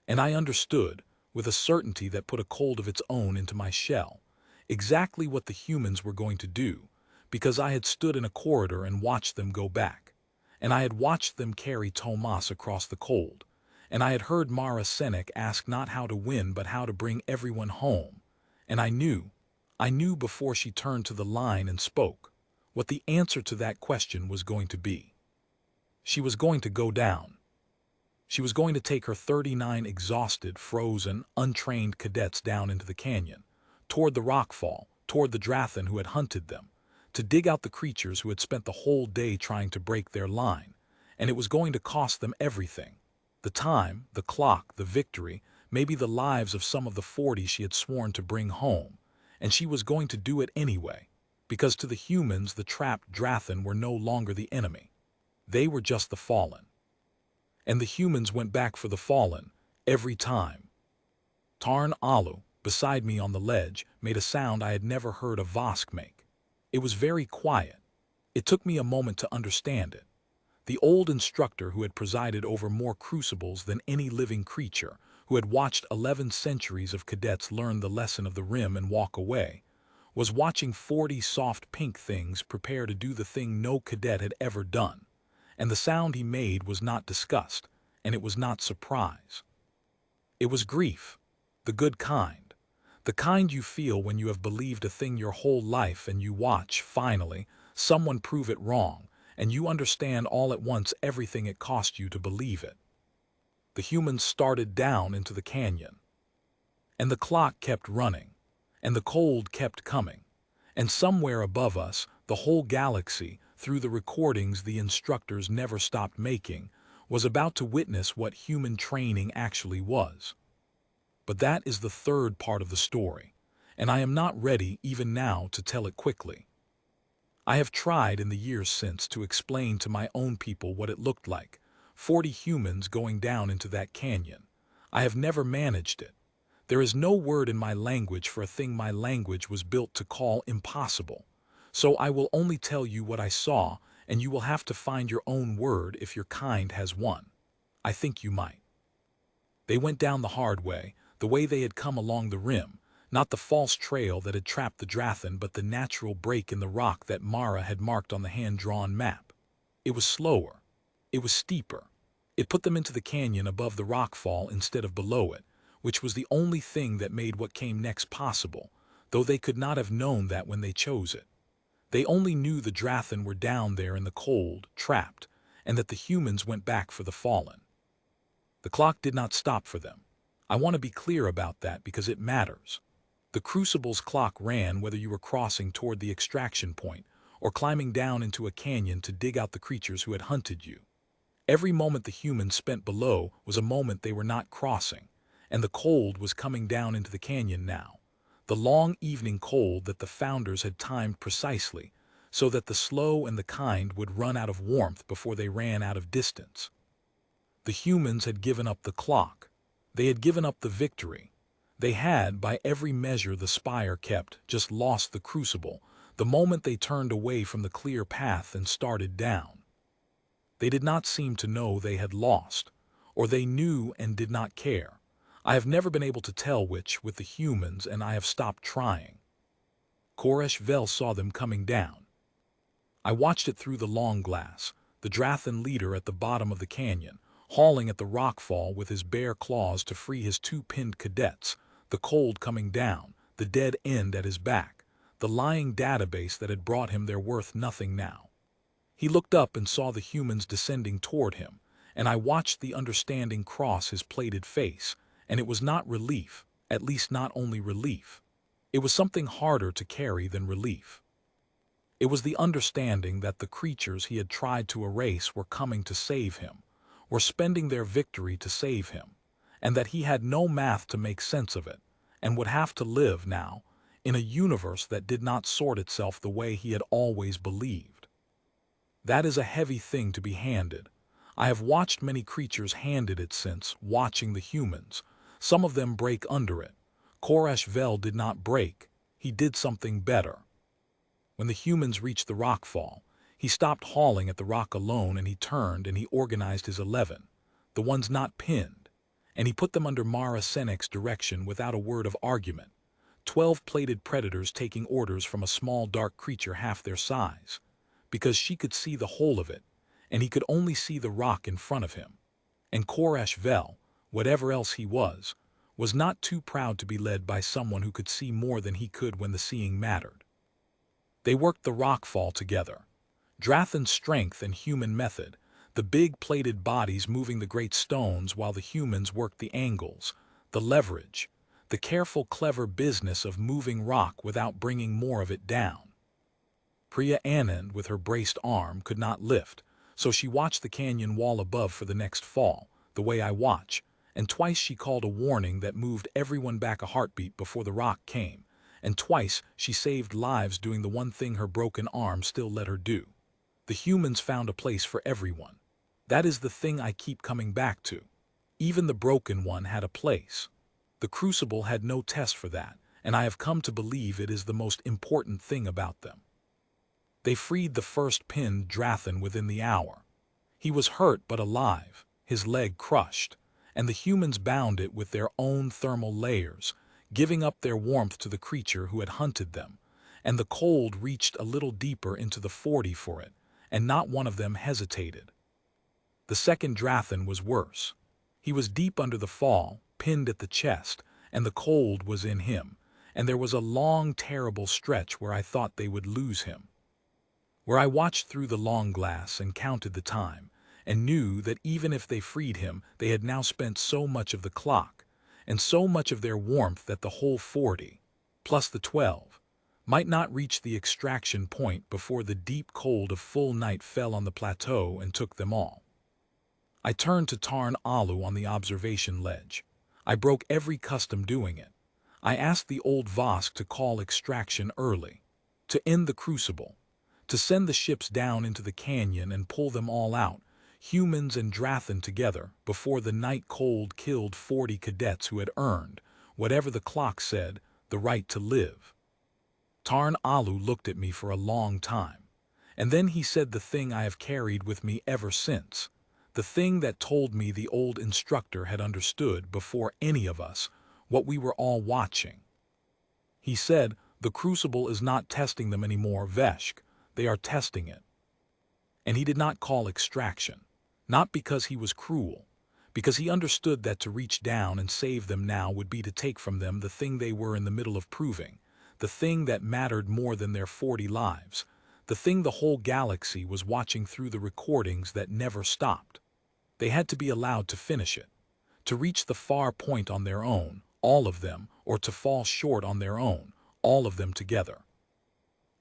And I understood, with a certainty that put a cold of its own into my shell, exactly what the humans were going to do, because I had stood in a corridor and watched them go back. And I had watched them carry Tomas across the cold. And I had heard Mara Senek ask not how to win but how to bring everyone home. And I knew before she turned to the line and spoke, what the answer to that question was going to be. She was going to go down. She was going to take her 39 exhausted, frozen, untrained cadets down into the canyon, toward the rockfall, toward the Drathan who had hunted them, to dig out the creatures who had spent the whole day trying to break their line, and it was going to cost them everything. The time, the clock, the victory, maybe the lives of some of the 40 she had sworn to bring home, and she was going to do it anyway, because to the humans the trapped Drathan were no longer the enemy. They were just the fallen. And the humans went back for the fallen, every time. Tarn Alu, beside me on the ledge, made a sound I had never heard a Vosk make. It was very quiet. It took me a moment to understand it. The old instructor who had presided over more crucibles than any living creature, who had watched 11 centuries of cadets learn the lesson of the rim and walk away, was watching 40 soft pink things prepare to do the thing no cadet had ever done. And the sound he made was not disgust, and it was not surprise. It was grief, the good kind, the kind you feel when you have believed a thing your whole life and you watch, finally, someone prove it wrong, and you understand all at once everything it cost you to believe it. The humans started down into the canyon. And the clock kept running, and the cold kept coming, and somewhere above us, the whole galaxy, through the recordings the instructors never stopped making, was about to witness what human training actually was. But that is the third part of the story, and I am not ready even now to tell it quickly. I have tried in the years since to explain to my own people what it looked like, 40 humans going down into that canyon. I have never managed it. There is no word in my language for a thing my language was built to call impossible. So I will only tell you what I saw, and you will have to find your own word if your kind has one. I think you might. They went down the hard way, the way they had come along the rim, not the false trail that had trapped the Drathan, but the natural break in the rock that Mara had marked on the hand-drawn map. It was slower. It was steeper. It put them into the canyon above the rockfall instead of below it, which was the only thing that made what came next possible, though they could not have known that when they chose it. They only knew the Drathan were down there in the cold, trapped, and that the humans went back for the fallen. The clock did not stop for them. I want to be clear about that because it matters. The Crucible's clock ran whether you were crossing toward the extraction point or climbing down into a canyon to dig out the creatures who had hunted you. Every moment the humans spent below was a moment they were not crossing, and the cold was coming down into the canyon now. The long evening cold that the founders had timed precisely, so that the slow and the kind would run out of warmth before they ran out of distance. The humans had given up the clock. They had given up the victory. They had, by every measure the spire kept, just lost the crucible, the moment they turned away from the clear path and started down. They did not seem to know they had lost, or they knew and did not care. I have never been able to tell which with the humans, and I have stopped trying. Koresh Vel saw them coming down. I watched it through the long glass, the Drathan leader at the bottom of the canyon, hauling at the rockfall with his bare claws to free his 2 pinned cadets, the cold coming down, the dead end at his back, the lying database that had brought him their worth nothing now. He looked up and saw the humans descending toward him, and I watched the understanding cross his plated face, and it was not relief, at least not only relief. It was something harder to carry than relief. It was the understanding that the creatures he had tried to erase were coming to save him, were spending their victory to save him, and that he had no math to make sense of it, and would have to live now in a universe that did not sort itself the way he had always believed. That is a heavy thing to be handed. I have watched many creatures handed it since, watching the humans. Some of them break under it. Koresh Vel did not break. He did something better. When the humans reached the rockfall, he stopped hauling at the rock alone, and he turned and he organized his 11, the ones not pinned, and he put them under Mara Senek's direction without a word of argument. 12 plated predators taking orders from a small dark creature half their size, because she could see the whole of it, and he could only see the rock in front of him. And Koresh Vel, whatever else he was not too proud to be led by someone who could see more than he could when the seeing mattered. They worked the rockfall together. Drathan's strength and human method, the big plated bodies moving the great stones while the humans worked the angles, the leverage, the careful clever business of moving rock without bringing more of it down. Priya Anand, with her braced arm, could not lift, so she watched the canyon wall above for the next fall, the way I watch, and twice she called a warning that moved everyone back a heartbeat before the rock came, and twice she saved lives doing the one thing her broken arm still let her do. The humans found a place for everyone. That is the thing I keep coming back to. Even the broken one had a place. The Crucible had no test for that, and I have come to believe it is the most important thing about them. They freed the first pinned Drathan within the hour. He was hurt but alive, his leg crushed, and the humans bound it with their own thermal layers, giving up their warmth to the creature who had hunted them, and the cold reached a little deeper into the 40 for it, and not one of them hesitated. The second Drathan was worse. He was deep under the fall, pinned at the chest, and the cold was in him, and there was a long, terrible stretch where I thought they would lose him. Where I watched through the long glass and counted the time, and knew that even if they freed him, they had now spent so much of the clock, and so much of their warmth that the whole 40, plus the 12, might not reach the extraction point before the deep cold of full night fell on the plateau and took them all. I turned to Tarn Alu on the observation ledge. I broke every custom doing it. I asked the old Vosk to call extraction early, to end the Crucible, to send the ships down into the canyon and pull them all out, humans and Drathan together, before the night cold killed 40 cadets who had earned, whatever the clock said, the right to live. Tarn Alu looked at me for a long time, and then he said the thing I have carried with me ever since, the thing that told me the old instructor had understood before any of us, what we were all watching. He said, the Crucible is not testing them anymore, Veshk. They are testing it. And he did not call extraction, not because he was cruel, because he understood that to reach down and save them now would be to take from them the thing they were in the middle of proving, the thing that mattered more than their 40 lives, the thing the whole galaxy was watching through the recordings that never stopped. They had to be allowed to finish it, to reach the far point on their own, all of them, or to fall short on their own, all of them together.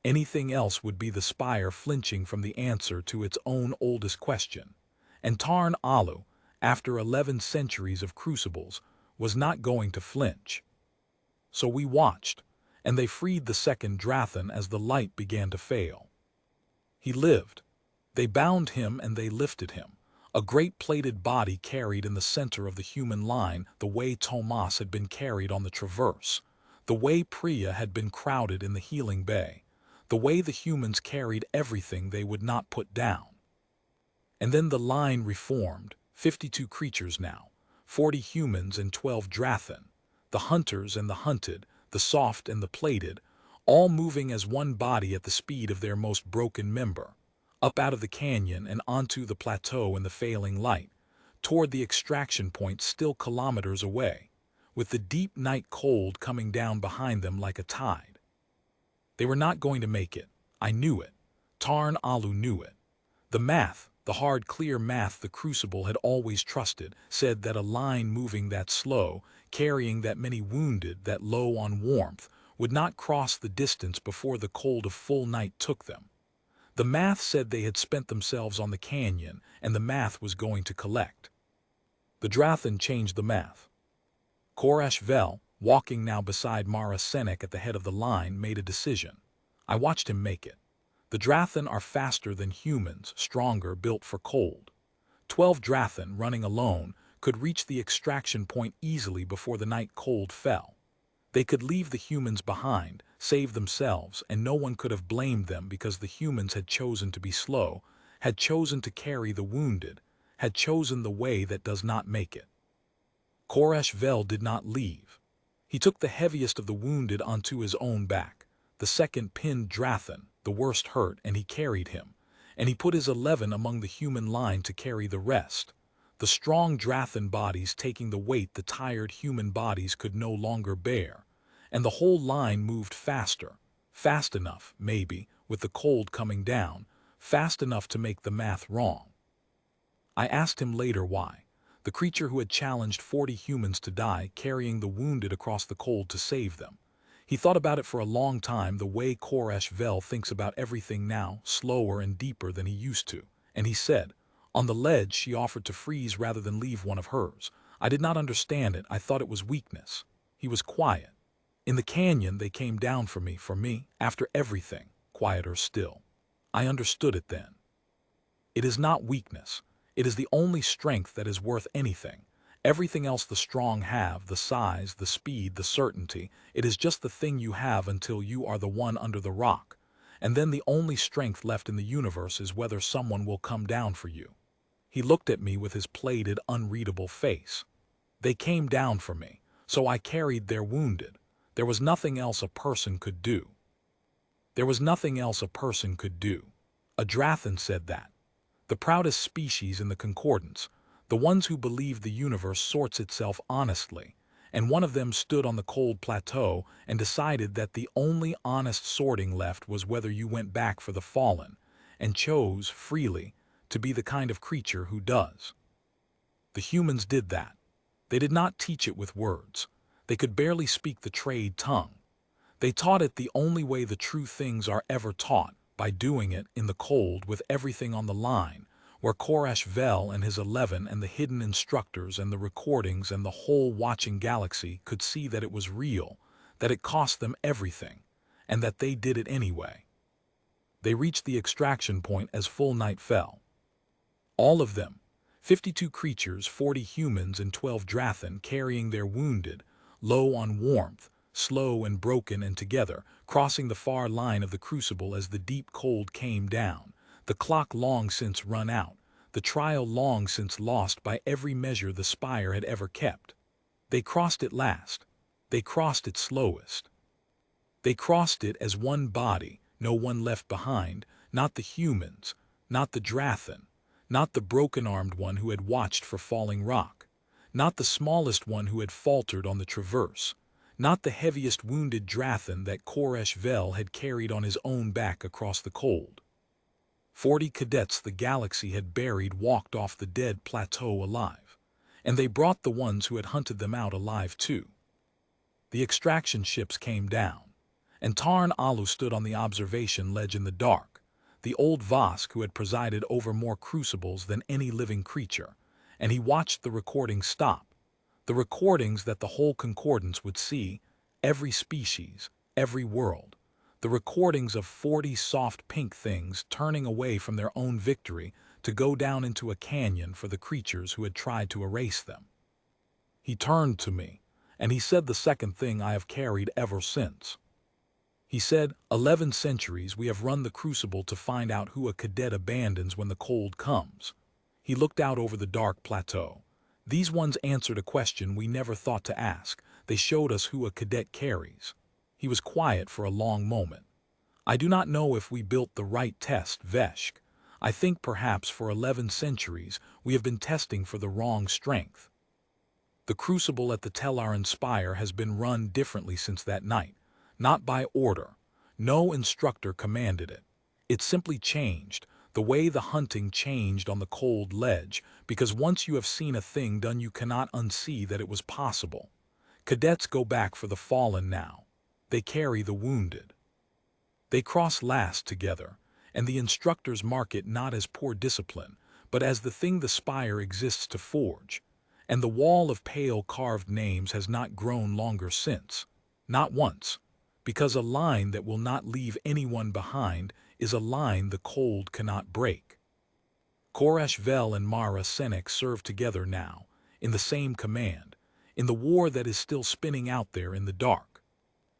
Anything else would be the spire flinching from the answer to its own oldest question. And Tarn Alu, after 11 centuries of crucibles, was not going to flinch. So we watched, and they freed the second Drathan as the light began to fail. He lived. They bound him and they lifted him, a great plated body carried in the center of the human line the way Tomas had been carried on the Traverse, the way Priya had been crowded in the healing bay, the way the humans carried everything they would not put down. And then the line reformed, 52 creatures now, 40 humans and 12 Drathan, the hunters and the hunted, the soft and the plated, all moving as one body at the speed of their most broken member, up out of the canyon and onto the plateau in the failing light, toward the extraction point still kilometers away, with the deep night cold coming down behind them like a tide. They were not going to make it. I knew it. Tarn Alu knew it. The math, the hard, clear math the Crucible had always trusted, said that a line moving that slow, carrying that many wounded, that low on warmth, would not cross the distance before the cold of full night took them. The math said they had spent themselves on the canyon, and the math was going to collect. The Drathan changed the math. Koresh Vel, walking now beside Mara Senek at the head of the line, made a decision. I watched him make it. The Drathan are faster than humans, stronger, built for cold. 12 Drathan, running alone, could reach the extraction point easily before the night cold fell. They could leave the humans behind, save themselves, and no one could have blamed them because the humans had chosen to be slow, had chosen to carry the wounded, had chosen the way that does not make it. Koresh Vel did not leave. He took the heaviest of the wounded onto his own back. The second pinned Drathan, the worst hurt, and he carried him. And he put his 11 among the human line to carry the rest. The strong Drathan bodies taking the weight the tired human bodies could no longer bear. And the whole line moved faster. Fast enough, maybe, with the cold coming down, fast enough to make the math wrong. I asked him later why. The creature who had challenged 40 humans to die, carrying the wounded across the cold to save them. He thought about it for a long time, the way Koresh Vel thinks about everything now, slower and deeper than he used to. And he said, on the ledge she offered to freeze rather than leave one of hers. I did not understand it, I thought it was weakness. He was quiet. In the canyon they came down for me, after everything, quieter still. I understood it then. It is not weakness. It is the only strength that is worth anything. Everything else the strong have, the size, the speed, the certainty, it is just the thing you have until you are the one under the rock. And then the only strength left in the universe is whether someone will come down for you. He looked at me with his plated, unreadable face. They came down for me, so I carried their wounded. There was nothing else a person could do. There was nothing else a person could do. A Drathan said that. The proudest species in the concordance, the ones who believe the universe sorts itself honestly, and one of them stood on the cold plateau and decided that the only honest sorting left was whether you went back for the fallen, and chose, freely, to be the kind of creature who does. The humans did that. They did not teach it with words. They could barely speak the trade tongue. They taught it the only way the true things are ever taught, by doing it in the cold with everything on the line, where Koresh Vel and his 11 and the hidden instructors and the recordings and the whole watching galaxy could see that it was real, that it cost them everything, and that they did it anyway. They reached the extraction point as full night fell. All of them, 52 creatures, 40 humans and 12 Drathan carrying their wounded, low on warmth, slow and broken and together, crossing the far line of the crucible as the deep cold came down, the clock long since run out, the trial long since lost by every measure the spire had ever kept. They crossed it last. They crossed it slowest. They crossed it as one body, no one left behind, not the humans, not the Drathan, not the broken-armed one who had watched for falling rock, not the smallest one who had faltered on the traverse, not the heaviest wounded Drathan that Koresh Vel had carried on his own back across the cold. 40 cadets the galaxy had buried walked off the dead plateau alive, and they brought the ones who had hunted them out alive too. The extraction ships came down, and Tarn Alu stood on the observation ledge in the dark, the old Vosk who had presided over more crucibles than any living creature, and he watched the recordings stop, the recordings that the whole concordance would see, every species, every world, the recordings of 40 soft pink things turning away from their own victory to go down into a canyon for the creatures who had tried to erase them. He turned to me, and he said the second thing I have carried ever since. He said, 11 centuries we have run the crucible to find out who a cadet abandons when the cold comes. He looked out over the dark plateau. These ones answered a question we never thought to ask. They showed us who a cadet carries. He was quiet for a long moment. I do not know if we built the right test, Veshk. I think perhaps for 11 centuries we have been testing for the wrong strength. The crucible at the Telaran Spire has been run differently since that night. Not by order. No instructor commanded it. It simply changed, the way the hunting changed on the cold ledge, because once you have seen a thing done you cannot unsee that it was possible. Cadets go back for the fallen now. they carry the wounded. They cross last together, and the instructors mark it not as poor discipline, but as the thing the spire exists to forge. And the wall of pale carved names has not grown longer since, not once, because a line that will not leave anyone behind is a line the cold cannot break. Koresh Vel and Mara Senek serve together now, in the same command, in the war that is still spinning out there in the dark.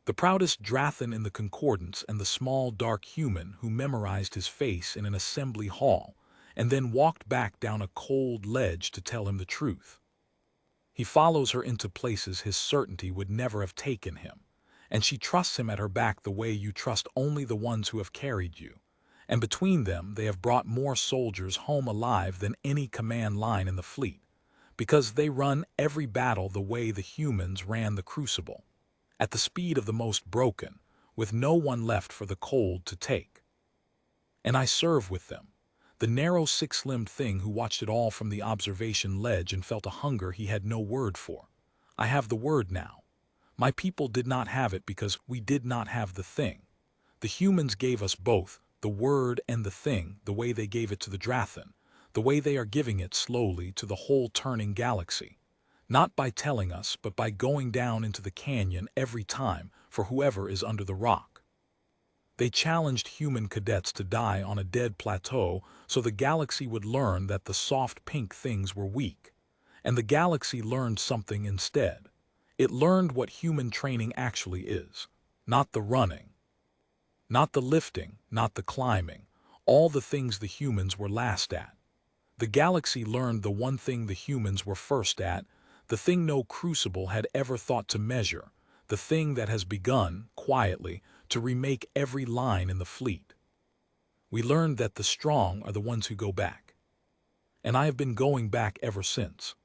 The proudest Drathan in the Concordance and the small dark human who memorized his face in an assembly hall and then walked back down a cold ledge to tell him the truth. He follows her into places his certainty would never have taken him, and she trusts him at her back the way you trust only the ones who have carried you. And between them they have brought more soldiers home alive than any command line in the fleet, because they run every battle the way the humans ran the Crucible, at the speed of the most broken, with no one left for the cold to take. And I serve with them, the narrow six-limbed thing who watched it all from the observation ledge and felt a hunger he had no word for. I have the word now. My people did not have it because we did not have the thing. The humans gave us both, the word and the thing, the way they gave it to the Drathan, the way they are giving it slowly to the whole turning galaxy. Not by telling us, but by going down into the canyon every time for whoever is under the rock. They challenged human cadets to die on a dead plateau so the galaxy would learn that the soft pink things were weak. And the galaxy learned something instead. It learned what human training actually is. Not the running, not the lifting, not the climbing, all the things the humans were last at. The galaxy learned the one thing the humans were first at, the thing no crucible had ever thought to measure, the thing that has begun, quietly, to remake every line in the fleet. We learned that the strong are the ones who go back. And I have been going back ever since.